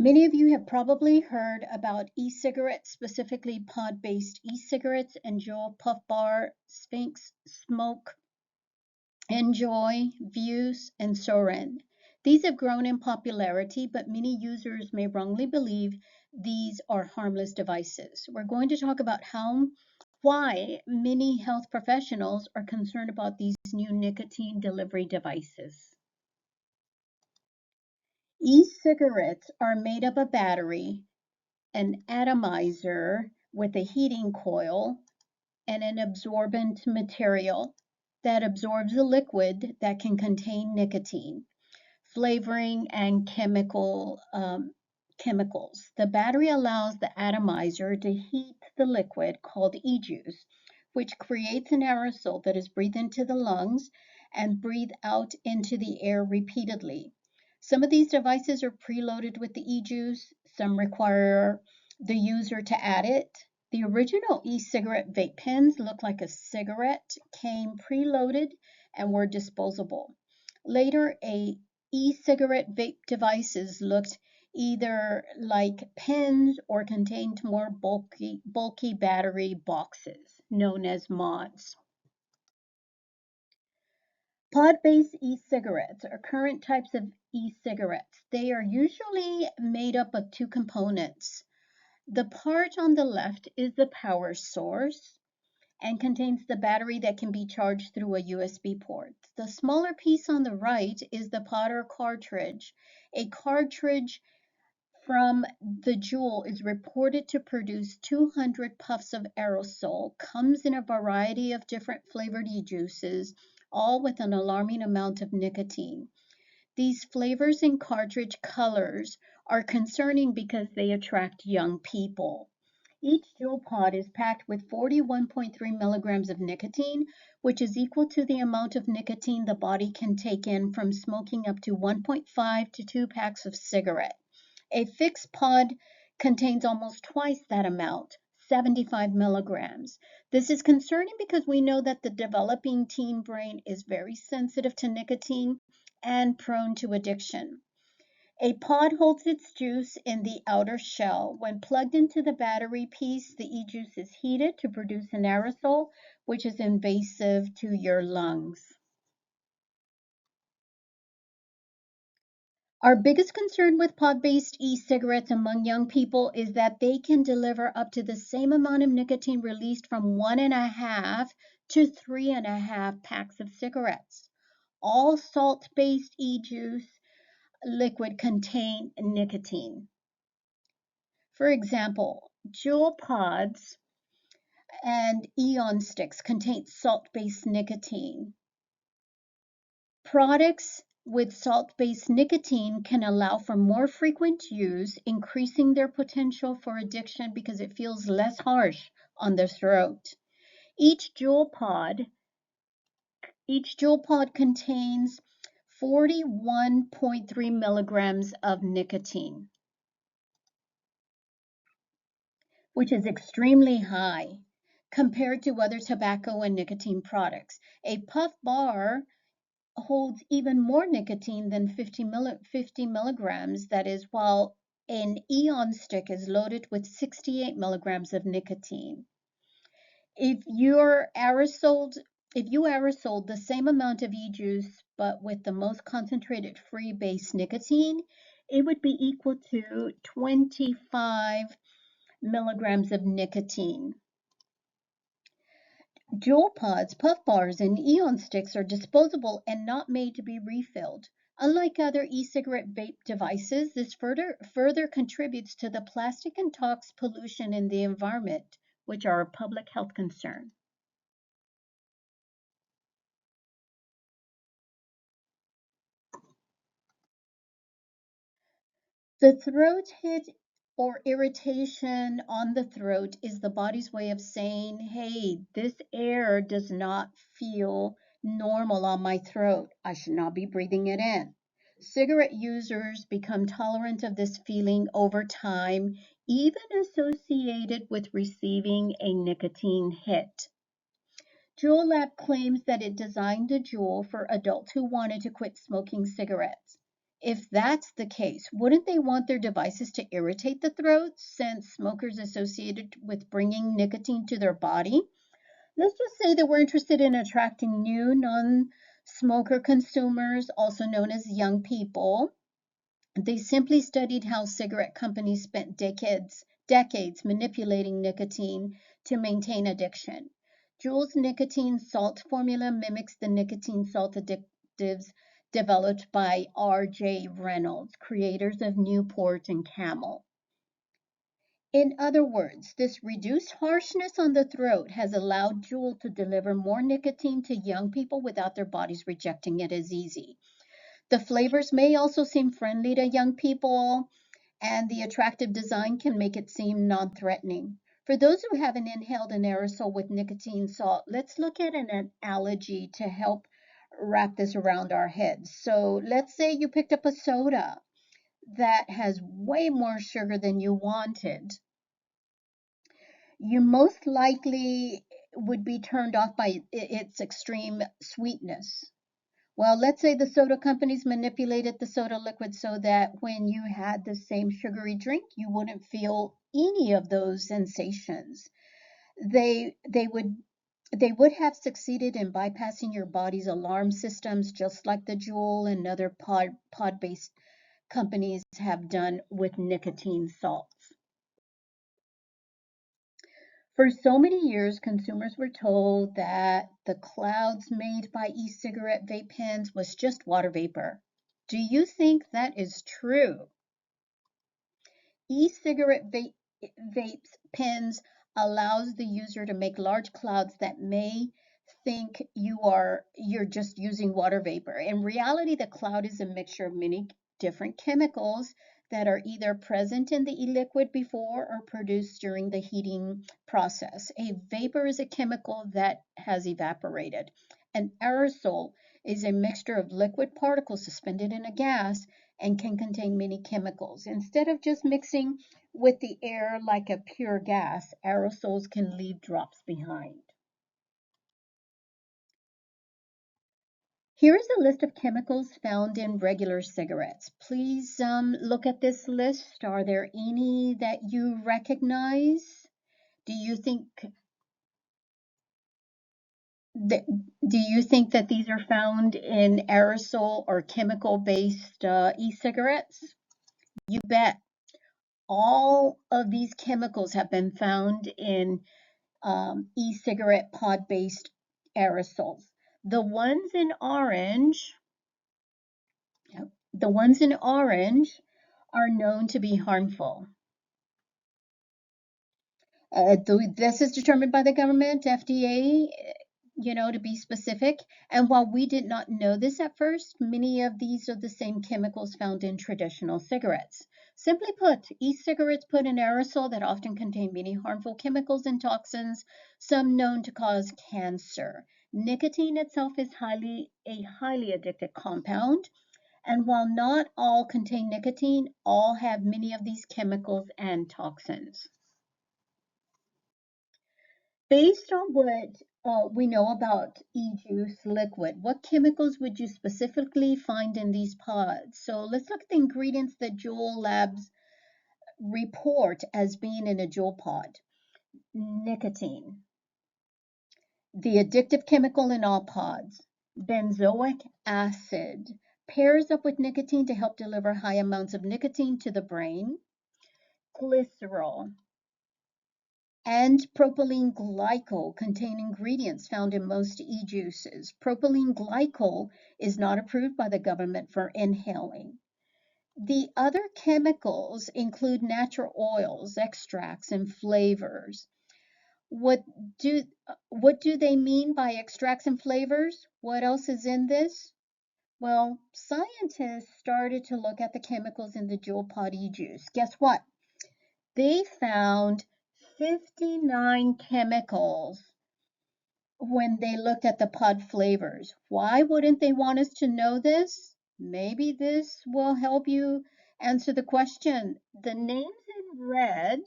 Many of you have probably heard about e-cigarettes, specifically pod-based e-cigarettes, Enjoy, Puff Bar, Sphinx, Smoke, Enjoy, Views, and Soren. These have grown in popularity, but many users may wrongly believe these are harmless devices. We're going to talk about why many health professionals are concerned about these new nicotine delivery devices. E-cigarettes are made up of battery, an atomizer with a heating coil, and an absorbent material that absorbs a liquid that can contain nicotine, flavoring, and chemicals. The battery allows the atomizer to heat the liquid called e-juice, which creates an aerosol that is breathed into the lungs and breathed out into the air repeatedly. Some of these devices are preloaded with the e-juice, some require the user to add it. The original e-cigarette vape pens looked like a cigarette, came preloaded, and were disposable. Later, e-cigarette vape devices looked either like pens or contained more bulky battery boxes, known as mods. Pod-based e-cigarettes are current types of e-cigarettes. They are usually made up of two components. The part on the left is the power source and contains the battery that can be charged through a USB port. The smaller piece on the right is the pod or cartridge. A cartridge from the Juul is reported to produce 200 puffs of aerosol, comes in a variety of different flavored e-juices, all with an alarming amount of nicotine. These flavors and cartridge colors are concerning because they attract young people. Each Juul pod is packed with 41.3 milligrams of nicotine, which is equal to the amount of nicotine the body can take in from smoking up to 1.5 to 2 packs of cigarette. A fixed pod contains almost twice that amount, 75 milligrams. This is concerning because we know that the developing teen brain is very sensitive to nicotine and prone to addiction. A pod holds its juice in the outer shell. When plugged into the battery piece, the e-juice is heated to produce an aerosol, which is invasive to your lungs. Our biggest concern with pod-based e-cigarettes among young people is that they can deliver up to the same amount of nicotine released from 1.5 to 3.5 packs of cigarettes. All salt-based e-juice liquid contain nicotine. For example, Juul pods and Eon sticks contain salt-based nicotine. Products with salt-based nicotine can allow for more frequent use, increasing their potential for addiction because it feels less harsh on the throat. Each Juul pod contains 41.3 milligrams of nicotine, which is extremely high compared to other tobacco and nicotine products. A puff bar holds even more nicotine than 50 milligrams, that is, while an Eon stick is loaded with 68 milligrams of nicotine. If you aerosoled the same amount of e-juice but with the most concentrated free base nicotine, it would be equal to 25 milligrams of nicotine. Juul pods, puff bars, and Eon sticks are disposable and not made to be refilled. Unlike other e-cigarette vape devices, this further contributes to the plastic and tox pollution in the environment, which are a public health concern. The throat hit or irritation on the throat is the body's way of saying, hey, this air does not feel normal on my throat. I should not be breathing it in. Cigarette users become tolerant of this feeling over time, even associated with receiving a nicotine hit. Juul Lab claims that it designed the Juul for adults who wanted to quit smoking cigarettes. If that's the case, wouldn't they want their devices to irritate the throat since smokers associated with bringing nicotine to their body? Let's just say that we're interested in attracting new non smoker consumers, also known as young people. They simply studied how cigarette companies spent decades manipulating nicotine to maintain addiction. Juul's nicotine salt formula mimics the nicotine salt additives developed by R.J. Reynolds, creators of Newport and Camel. In other words, this reduced harshness on the throat has allowed Juul to deliver more nicotine to young people without their bodies rejecting it as easy. The flavors may also seem friendly to young people, and the attractive design can make it seem non-threatening. For those who haven't inhaled an aerosol with nicotine salt, let's look at an analogy to help wrap this around our heads. So let's say you picked up a soda that has way more sugar than you wanted. You most likely would be turned off by its extreme sweetness. Well, let's say the soda companies manipulated the soda liquid so that when you had the same sugary drink, you wouldn't feel any of those sensations. They they would have succeeded in bypassing your body's alarm systems, just like the Juul and other pod-based companies have done with nicotine salts. For so many years, consumers were told that the clouds made by e-cigarette vape pens was just water vapor. Do you think that is true? E-cigarette vapes pens allows the user to make large clouds that may think you're just using water vapor. In reality, the cloud is a mixture of many different chemicals that are either present in the e-liquid before or produced during the heating process. A vapor is a chemical that has evaporated. An aerosol is a mixture of liquid particles suspended in a gas and can contain many chemicals. Instead of just mixing with the air like a pure gas, aerosols can leave drops behind. Here is a list of chemicals found in regular cigarettes. Please look at this list. Are there any that you recognize? Do you think that these are found in aerosol or chemical-based e-cigarettes? You bet. All of these chemicals have been found in e-cigarette pod-based aerosols. The ones in orange, the ones in orange are known to be harmful. This is determined by the government, FDA, to be specific. And while we did not know this at first, many of these are the same chemicals found in traditional cigarettes. Simply put, e-cigarettes put an aerosol that often contain many harmful chemicals and toxins, some known to cause cancer. Nicotine itself is a highly addictive compound, and while not all contain nicotine, all have many of these chemicals and toxins. Based on what we know about e-juice liquid, what chemicals would you specifically find in these pods? So let's look at the ingredients that Juul Labs report as being in a Juul pod. Nicotine, the addictive chemical in all pods. Benzoic acid pairs up with nicotine to help deliver high amounts of nicotine to the brain. Glycerol, and propylene glycol contain ingredients found in most e-juices. Propylene glycol is not approved by the government for inhaling. The other chemicals include natural oils, extracts, and flavors. What do what do they mean by extracts and flavors? What else is in this? Well, scientists started to look at the chemicals in the Juul pod e-juice. Guess what? They found 59 chemicals when they looked at the pod flavors. Why wouldn't they want us to know this? Maybe this will help you answer the question. The names in red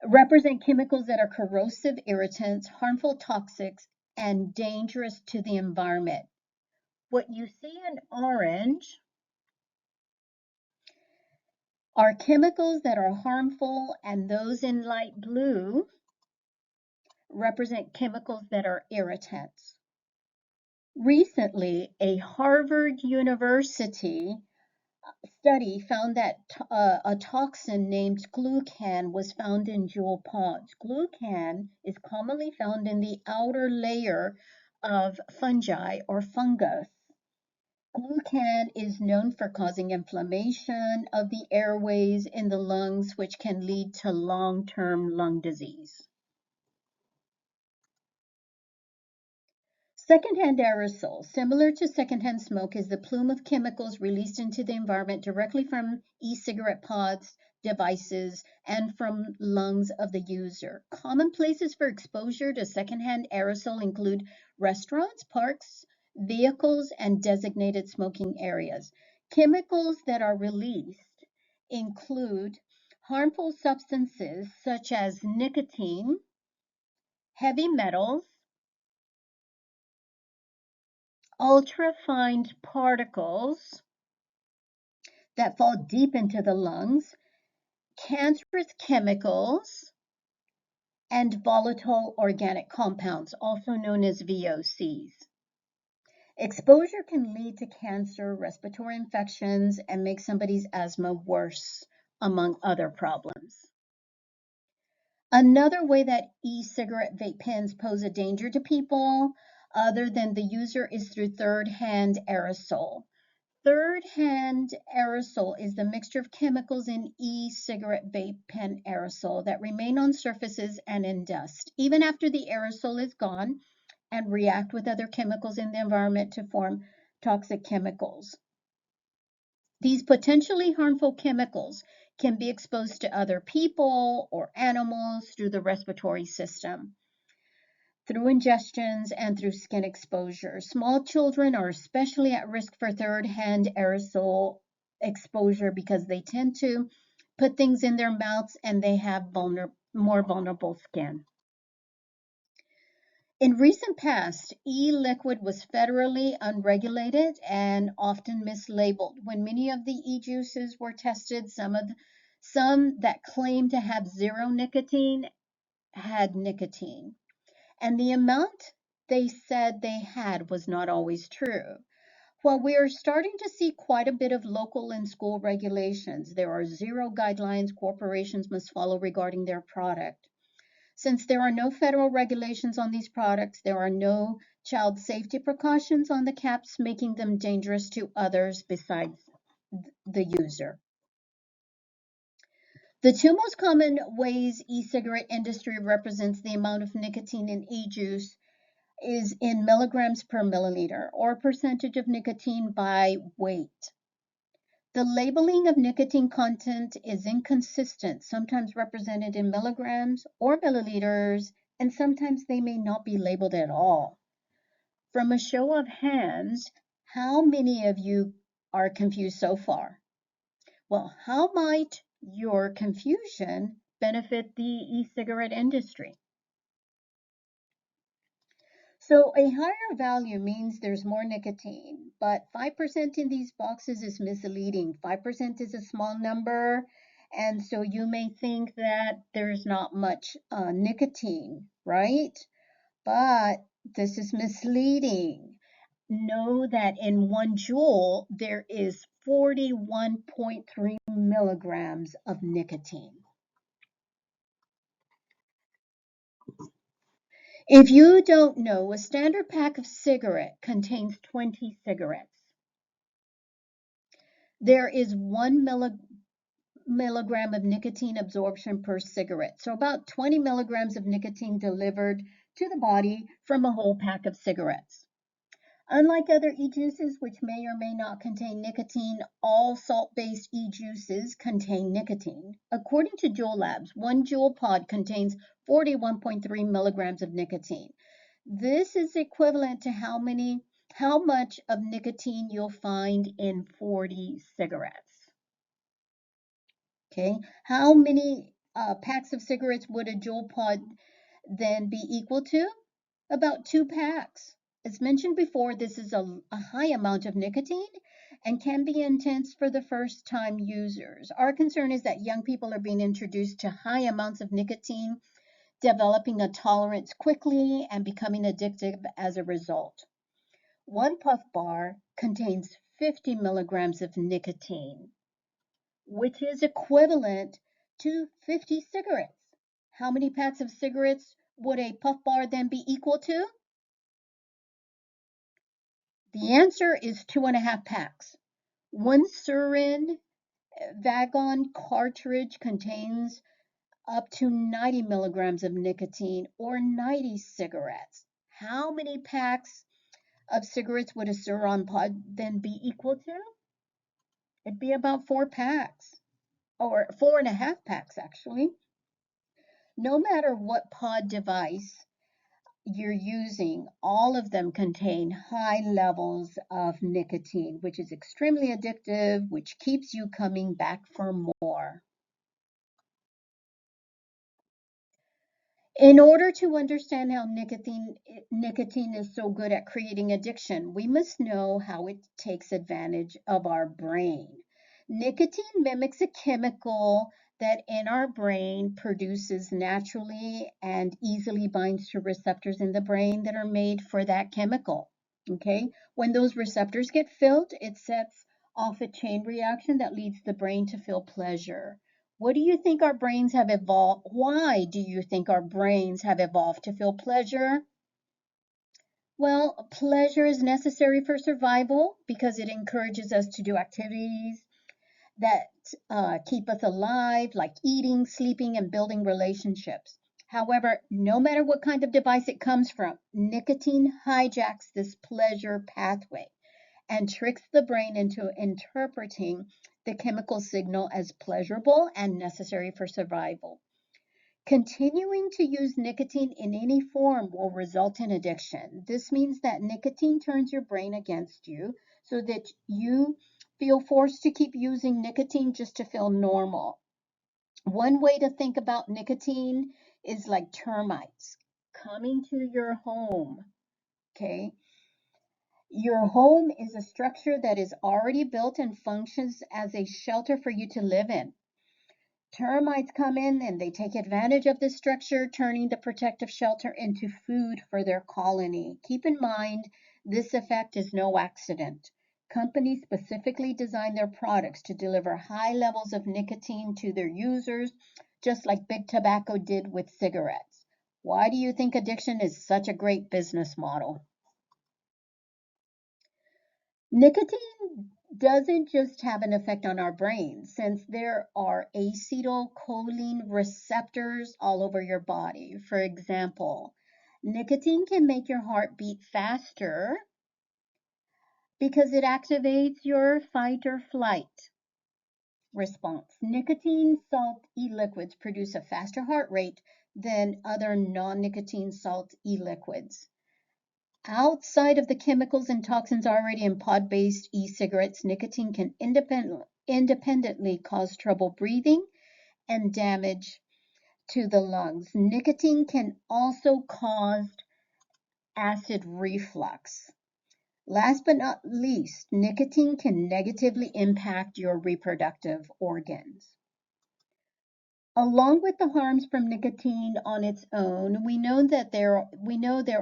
represent chemicals that are corrosive irritants, harmful toxics, and dangerous to the environment. What you see in orange are chemicals that are harmful, and those in light blue represent chemicals that are irritants. Recently, a Harvard University study found that a toxin named glucan was found in jewel pods. Glucan is commonly found in the outer layer of fungi or fungus. Glucan is known for causing inflammation of the airways in the lungs, which can lead to long-term lung disease. Secondhand aerosol, similar to secondhand smoke, is the plume of chemicals released into the environment directly from e-cigarette pods, devices, and from lungs of the user. Common places for exposure to secondhand aerosol include restaurants, parks, vehicles, and designated smoking areas. Chemicals that are released include harmful substances such as nicotine, heavy metals, ultrafine particles that fall deep into the lungs, cancerous chemicals, and volatile organic compounds, also known as VOCs. Exposure can lead to cancer, respiratory infections, and make somebody's asthma worse, among other problems. Another way that e-cigarette vape pens pose a danger to people other than the user is through third-hand aerosol. Third-hand aerosol is the mixture of chemicals in e-cigarette vape pen aerosol that remain on surfaces and in dust, even after the aerosol is gone, and react with other chemicals in the environment to form toxic chemicals. These potentially harmful chemicals can be exposed to other people or animals through the respiratory system, through ingestions, and through skin exposure. Small children are especially at risk for third-hand aerosol exposure because they tend to put things in their mouths and they have more vulnerable skin. In recent past, e-liquid was federally unregulated and often mislabeled. When many of the e-juices were tested, some that claimed to have zero nicotine had nicotine, and the amount they said they had was not always true. While we are starting to see quite a bit of local and school regulations, there are zero guidelines corporations must follow regarding their product. Since there are no federal regulations on these products, there are no child safety precautions on the caps, making them dangerous to others besides the user. The two most common ways e-cigarette industry represents the amount of nicotine in e-juice is in milligrams per milliliter, or percentage of nicotine by weight. The labeling of nicotine content is inconsistent, sometimes represented in milligrams or milliliters, and sometimes they may not be labeled at all. From a show of hands, how many of you are confused so far? Well, how might your confusion benefit the e-cigarette industry? So a higher value means there's more nicotine, but 5% in these boxes is misleading. 5% is a small number, and so you may think that there's not much nicotine, right? But this is misleading. Know that in 1 joule, there is 41.3 milligrams of nicotine. If you don't know, a standard pack of cigarette contains 20 cigarettes. There is 1 milligram of nicotine absorption per cigarette. So about 20 milligrams of nicotine delivered to the body from a whole pack of cigarettes. Unlike other e-juices, which may or may not contain nicotine, all salt-based e-juices contain nicotine. According to Juul Labs, 1 joule pod contains 41.3 milligrams of nicotine. This is equivalent to how much of nicotine you'll find in 40 cigarettes. Okay, how many packs of cigarettes would a Juul pod then be equal to? About 2 packs. As mentioned before, this is a high amount of nicotine and can be intense for the first time users. Our concern is that young people are being introduced to high amounts of nicotine, developing a tolerance quickly and becoming addictive as a result. One puff bar contains 50 milligrams of nicotine, which is equivalent to 50 cigarettes. How many packs of cigarettes would a puff bar then be equal to? The answer is 2.5 packs. One Surin Vagon cartridge contains up to 90 milligrams of nicotine or 90 cigarettes. How many packs of cigarettes would a Suron pod then be equal to? It'd be about 4 packs, or 4.5 packs actually. No matter what pod device you're using, all of them contain high levels of nicotine, which is extremely addictive, which keeps you coming back for more. In order to understand how nicotine is so good at creating addiction, we must know how it takes advantage of our brain. Nicotine mimics a chemical that in our brain produces naturally and easily binds to receptors in the brain that are made for that chemical. Okay? When those receptors get filled, it sets off a chain reaction that leads the brain to feel pleasure. What do you think our brains have evolved? Why do you think our brains have evolved to feel pleasure? Well, pleasure is necessary for survival because it encourages us to do activities that keep us alive, like eating, sleeping, and building relationships. However, no matter what kind of device it comes from, nicotine hijacks this pleasure pathway and tricks the brain into interpreting the chemical signal as pleasurable and necessary for survival. Continuing to use nicotine in any form will result in addiction. This means that nicotine turns your brain against you so that you feel forced to keep using nicotine just to feel normal. One way to think about nicotine is like termites coming to your home. Okay. Your home is a structure that is already built and functions as a shelter for you to live in. Termites come in and they take advantage of this structure, turning the protective shelter into food for their colony. Keep in mind, this effect is no accident. Companies specifically design their products to deliver high levels of nicotine to their users, just like Big Tobacco did with cigarettes. Why do you think addiction is such a great business model? Nicotine doesn't just have an effect on our brain, since there are acetylcholine receptors all over your body. For example, nicotine can make your heart beat faster because it activates your fight or flight response. Nicotine salt e-liquids produce a faster heart rate than other non-nicotine salt e-liquids. Outside of the chemicals and toxins already in pod-based e-cigarettes, nicotine can independently cause trouble breathing and damage to the lungs. Nicotine can also cause acid reflux. Last but not least, nicotine can negatively impact your reproductive organs. Along with the harms from nicotine on its own, there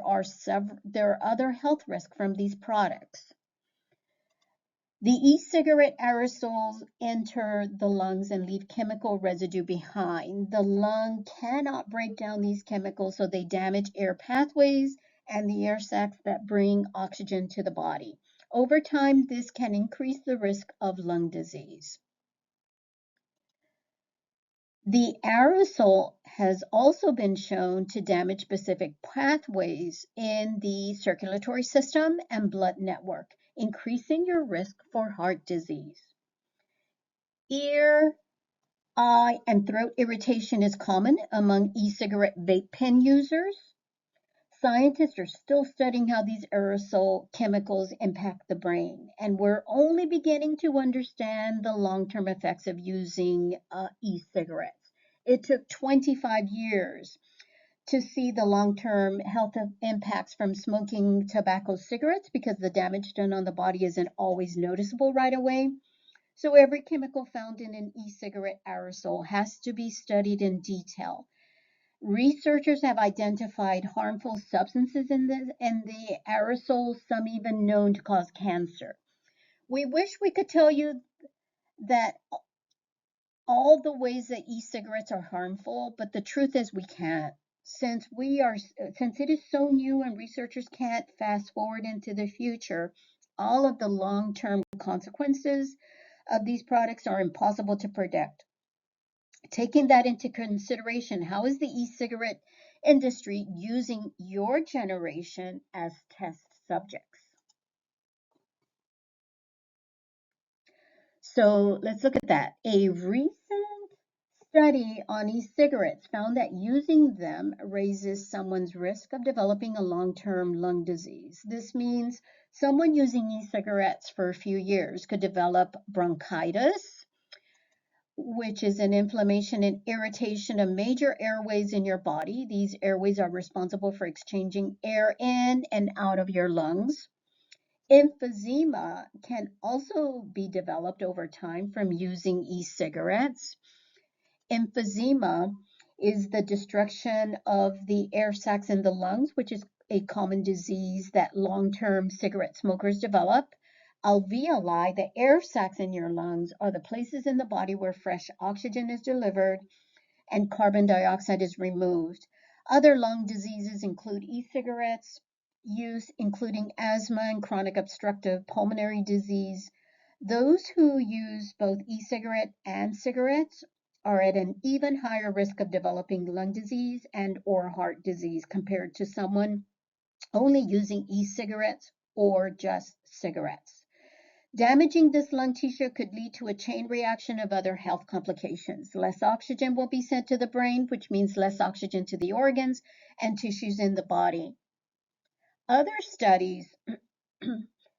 are other health risks from these products. The e-cigarette aerosols enter the lungs and leave chemical residue behind. The lung cannot break down these chemicals, so they damage air pathways and the air sacs that bring oxygen to the body. Over time, this can increase the risk of lung disease. The aerosol has also been shown to damage specific pathways in the circulatory system and blood network, increasing your risk for heart disease. Ear, eye, and throat irritation is common among e-cigarette vape pen users. Scientists are still studying how these aerosol chemicals impact the brain, and we're only beginning to understand the long-term effects of using e-cigarettes. It took 25 years to see the long-term health impacts from smoking tobacco cigarettes because the damage done on the body isn't always noticeable right away. So every chemical found in an e-cigarette aerosol has to be studied in detail. Researchers have identified harmful substances in the aerosols, some even known to cause cancer. We wish we could tell you that all the ways that e-cigarettes are harmful, but the truth is we can't. Since it is so new and researchers can't fast forward into the future, all of the long-term consequences of these products are impossible to predict. Taking that into consideration, how is the e-cigarette industry using your generation as test subjects? So let's look at that. A recent study on e-cigarettes found that using them raises someone's risk of developing a long-term lung disease. This means someone using e-cigarettes for a few years could develop bronchitis, which is an inflammation and irritation of major airways in your body. These airways are responsible for exchanging air in and out of your lungs. Emphysema can also be developed over time from using e-cigarettes. Emphysema is the destruction of the air sacs in the lungs, which is a common disease that long-term cigarette smokers develop. Alveoli, the air sacs in your lungs, are the places in the body where fresh oxygen is delivered and carbon dioxide is removed. Other lung diseases include e-cigarettes use, including asthma and chronic obstructive pulmonary disease. Those who use both e-cigarette and cigarettes are at an even higher risk of developing lung disease and or heart disease compared to someone only using e-cigarettes or just cigarettes. Damaging this lung tissue could lead to a chain reaction of other health complications. Less oxygen will be sent to the brain, which means less oxygen to the organs and tissues in the body. Other studies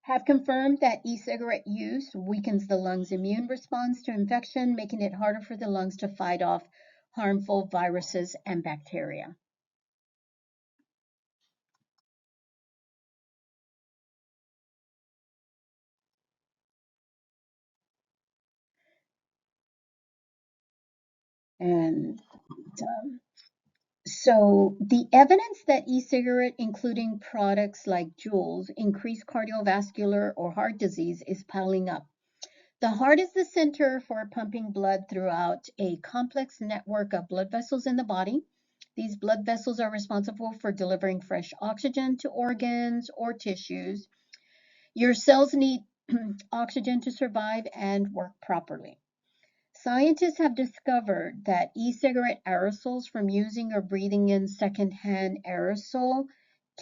have confirmed that e-cigarette use weakens the lung's immune response to infection, making it harder for the lungs to fight off harmful viruses and bacteria. And so the evidence that e-cigarette, including products like Juuls, increase cardiovascular or heart disease is piling up. The heart is the center for pumping blood throughout a complex network of blood vessels in the body. These blood vessels are responsible for delivering fresh oxygen to organs or tissues. Your cells need oxygen to survive and work properly. Scientists have discovered that e-cigarette aerosols from using or breathing in secondhand aerosol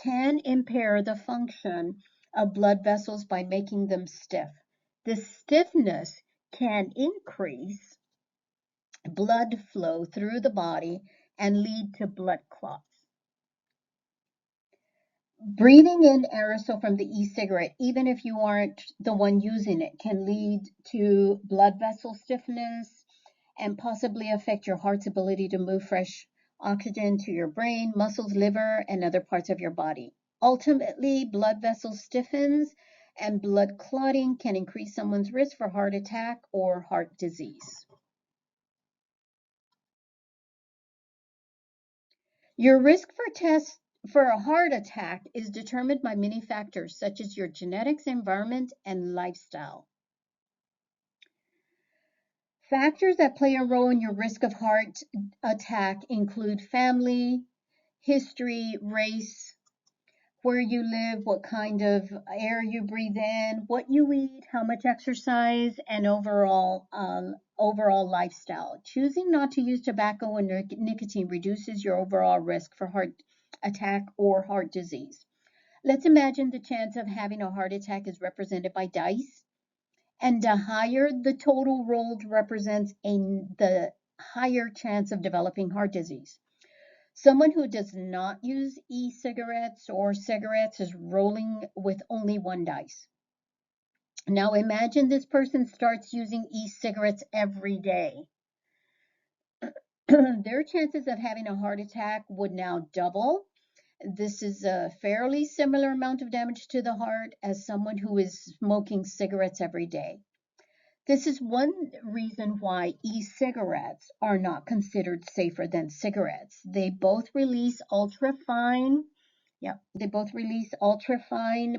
can impair the function of blood vessels by making them stiff. This stiffness can increase blood flow through the body and lead to blood clots. Breathing in aerosol from the e-cigarette, even if you aren't the one using it, can lead to blood vessel stiffness and possibly affect your heart's ability to move fresh oxygen to your brain, muscles, liver, and other parts of your body. Ultimately, blood vessels stiffens and blood clotting can increase someone's risk for heart attack or heart disease. Your risk for a heart attack is determined by many factors such as your genetics, environment, and lifestyle. Factors that play a role in your risk of heart attack include family, history, race, where you live, what kind of air you breathe in, what you eat, how much exercise, and overall lifestyle. Choosing not to use tobacco and nicotine reduces your overall risk for heart attack or heart disease. Let's imagine the chance of having a heart attack is represented by dice, and the higher the total rolled represents the higher chance of developing heart disease. Someone who does not use e-cigarettes or cigarettes is rolling with only one dice. Now imagine this person starts using e-cigarettes every day. their chances of having a heart attack would now double. This is a fairly similar amount of damage to the heart as someone who is smoking cigarettes every day. This is one reason why e-cigarettes are not considered safer than cigarettes. They both release ultrafine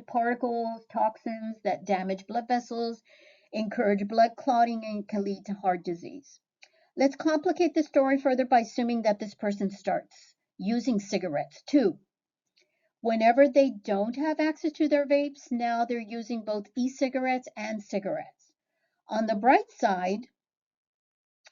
particles, toxins that damage blood vessels, encourage blood clotting, and can lead to heart disease. Let's complicate the story further by assuming that this person starts using cigarettes too. Whenever they don't have access to their vapes, now they're using both e-cigarettes and cigarettes. On the bright side,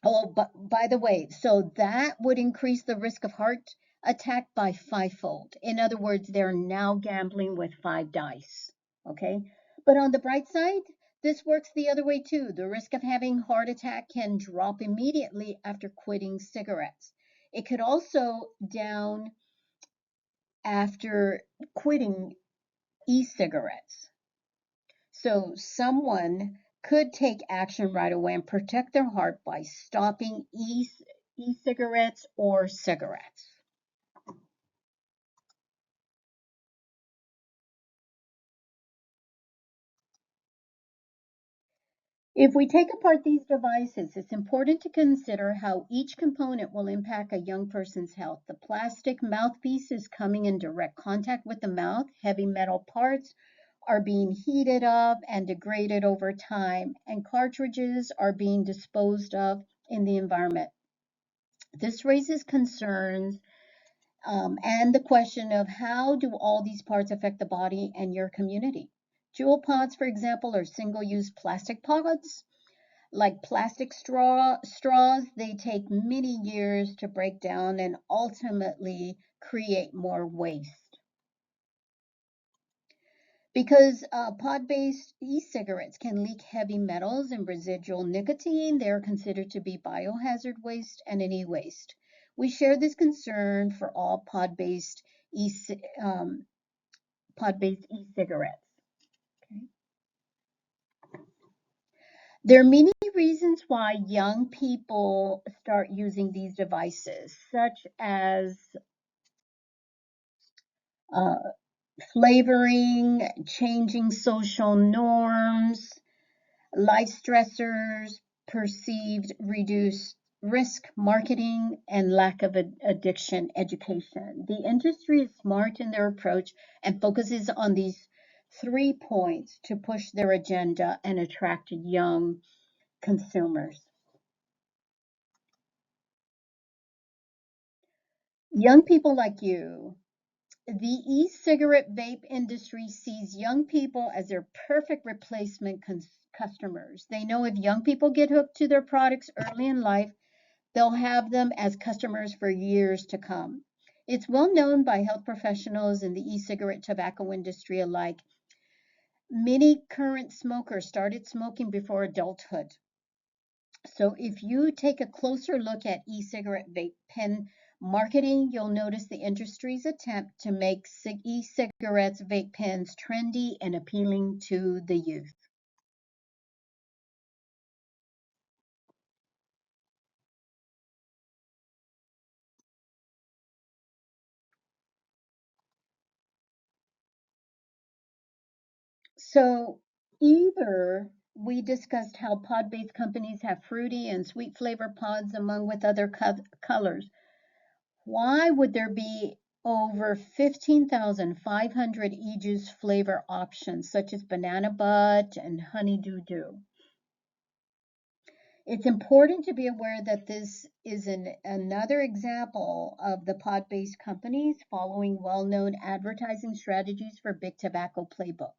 oh, but by the way, so that would increase the risk of heart attack by fivefold. In other words, they're now gambling with five dice. Okay. But on the bright side, this works the other way too. The risk of having heart attack can drop immediately after quitting cigarettes. It could also down after quitting e-cigarettes. So someone could take action right away and protect their heart by stopping e-cigarettes or cigarettes. If we take apart these devices, it's important to consider how each component will impact a young person's health. The plastic mouthpiece is coming in direct contact with the mouth. Heavy metal parts are being heated up and degraded over time, and cartridges are being disposed of in the environment. This raises concerns and the question of how do all these parts affect the body and your community. Jewel pods, for example, are single-use plastic pods. Like plastic straws, they take many years to break down and ultimately create more waste. Because pod-based e-cigarettes can leak heavy metals and residual nicotine, they are considered to be biohazard waste and an e-waste. We share this concern for all e um, pod-based e-cigarettes. Okay. There are many reasons why young people start using these devices, such as uh, flavoring, changing social norms, life stressors, perceived reduced risk marketing, and lack of addiction education. The industry is smart in their approach and focuses on these 3 points to push their agenda and attract young consumers. Young people like you. The e-cigarette vape industry sees young people as their perfect replacement customers. They know if young people get hooked to their products early in life, they'll have them as customers for years to come. It's well known by health professionals in the e-cigarette tobacco industry alike. Many current smokers started smoking before adulthood. So if you take a closer look at e-cigarette vape pen marketing, you'll notice the industry's attempt to make e-cigarettes vape pens trendy and appealing to the youth. So either we discussed how pod-based companies have fruity and sweet flavor pods among with other colors. Why would there be over 15,500 e-juice flavor options such as banana butt and honey doo doo? It's important to be aware that this is another example of the pod-based companies following well-known advertising strategies for big tobacco playbook.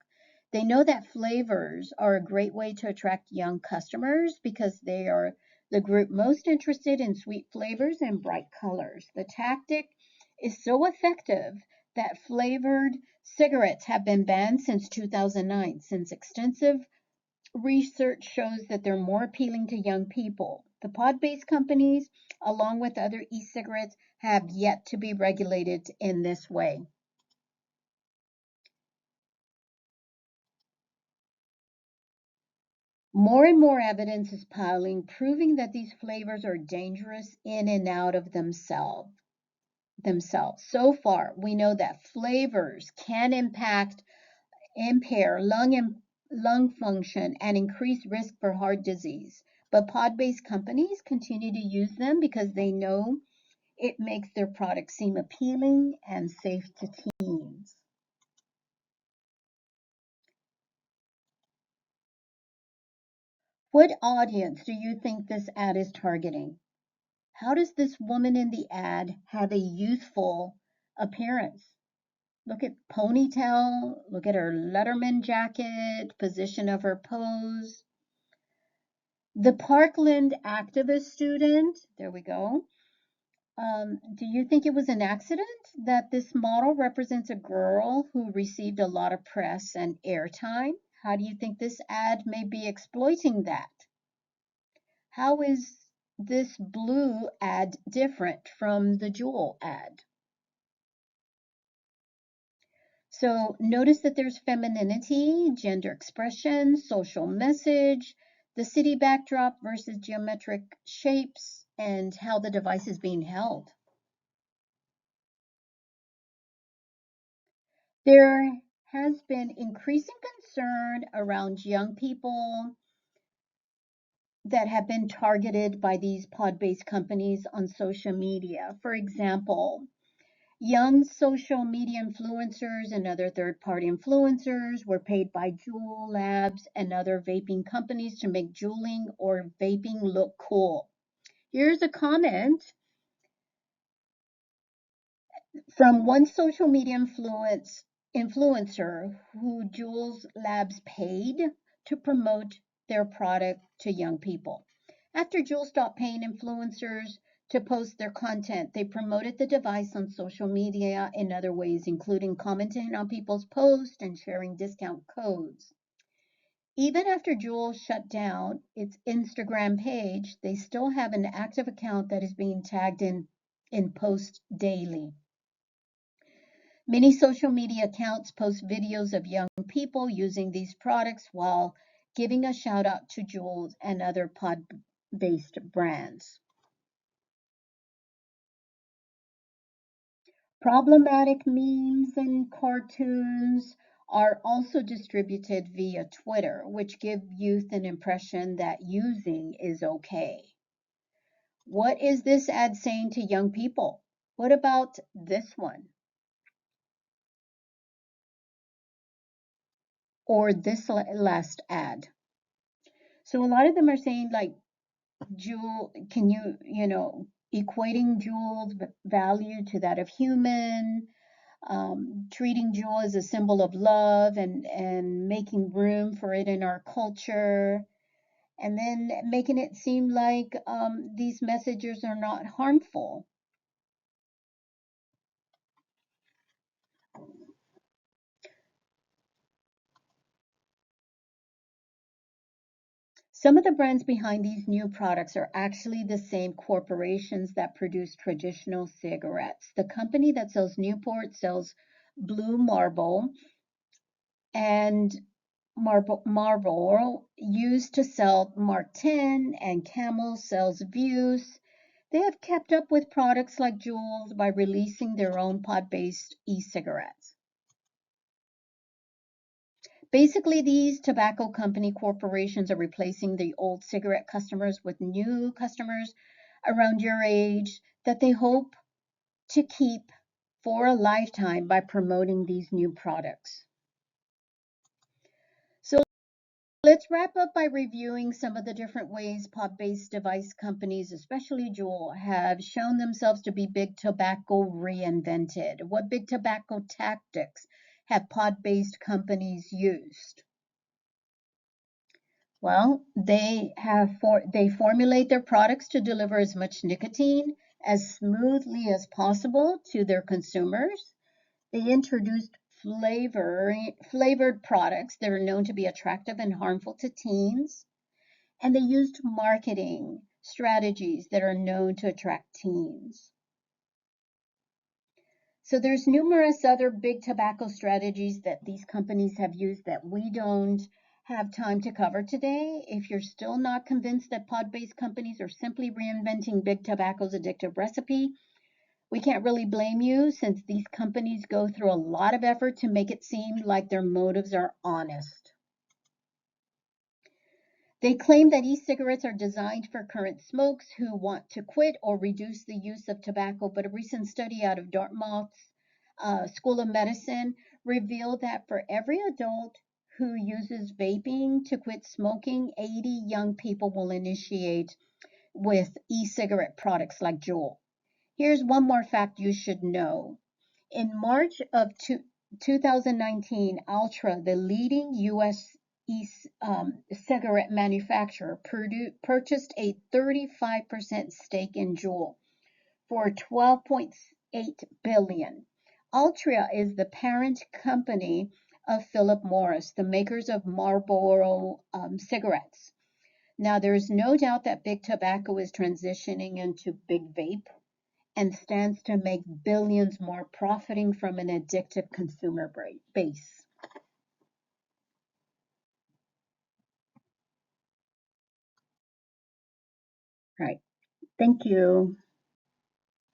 They know that flavors are a great way to attract young customers because they are the group most interested in sweet flavors and bright colors. The tactic is so effective that flavored cigarettes have been banned since 2009, since extensive research shows that they're more appealing to young people. The pod-based companies, along with other e-cigarettes, have yet to be regulated in this way. More and more evidence is piling, proving that these flavors are dangerous in and out of themselves. So far, we know that flavors can impair lung function and increase risk for heart disease. But pod-based companies continue to use them because they know it makes their product seem appealing and safe to teens. What audience do you think this ad is targeting? How does this woman in the ad have a youthful appearance? Look at ponytail, look at her Letterman jacket, position of her pose. The Parkland activist student, there we go. Do you think it was an accident that this model represents a girl who received a lot of press and airtime? How do you think this ad may be exploiting that? How is this blue ad different from the Juul ad? So notice that there's femininity, gender expression, social message, the city backdrop versus geometric shapes, and how the device is being held. There has been increasing concern around young people that have been targeted by these pod-based companies on social media. For example, young social media influencers and other third-party influencers were paid by Juul Labs and other vaping companies to make juuling or vaping look cool. Here's a comment from one social media influencer who Jules Labs paid to promote their product to young people. After Jules stopped paying influencers to post their content, they promoted the device on social media in other ways, including commenting on people's posts and sharing discount codes. Even after Jules shut down its Instagram page, they still have an active account that is being tagged in posts daily. Many social media accounts post videos of young people using these products while giving a shout out to Jules and other pod based brands. Problematic memes and cartoons are also distributed via Twitter, which give youth an impression that using is okay. What is this ad saying to young people? What about this one? Or this last ad? So a lot of them are saying like Jewel, can equating Jewel's value to that of human, treating Jewel as a symbol of love and making room for it in our culture, and then making it seem like these messages are not harmful. Some of the brands behind these new products are actually the same corporations that produce traditional cigarettes. The company that sells Newport sells Blue Marble, and Marlboro used to sell Mark 10, and Camel sells Views. They have kept up with products like Juuls by releasing their own pod-based e-cigarettes. Basically, these tobacco company corporations are replacing the old cigarette customers with new customers around your age that they hope to keep for a lifetime by promoting these new products. So let's wrap up by reviewing some of the different ways pod-based device companies, especially Juul, have shown themselves to be big tobacco reinvented. What big tobacco tactics have pod-based companies used? Well, they formulate their products to deliver as much nicotine as smoothly as possible to their consumers. They introduced flavored products that are known to be attractive and harmful to teens, and they used marketing strategies that are known to attract teens. So there's numerous other big tobacco strategies that these companies have used that we don't have time to cover today. If you're still not convinced that pod-based companies are simply reinventing big tobacco's addictive recipe, we can't really blame you since these companies go through a lot of effort to make it seem like their motives are honest. They claim that e-cigarettes are designed for current smokers who want to quit or reduce the use of tobacco, but a recent study out of Dartmouth's School of Medicine revealed that for every adult who uses vaping to quit smoking, 80 young people will initiate with e-cigarette products like Juul. Here's one more fact you should know. In March of 2019, Ultra, the leading U.S. cigarette manufacturer, purchased a 35% stake in Juul for 12.8 billion. Ultra is the parent company of Philip Morris, the makers of Marlboro cigarettes. Now, there's no doubt that big tobacco is transitioning into big vape and stands to make billions more profiting from an addictive consumer base. Right. Thank you.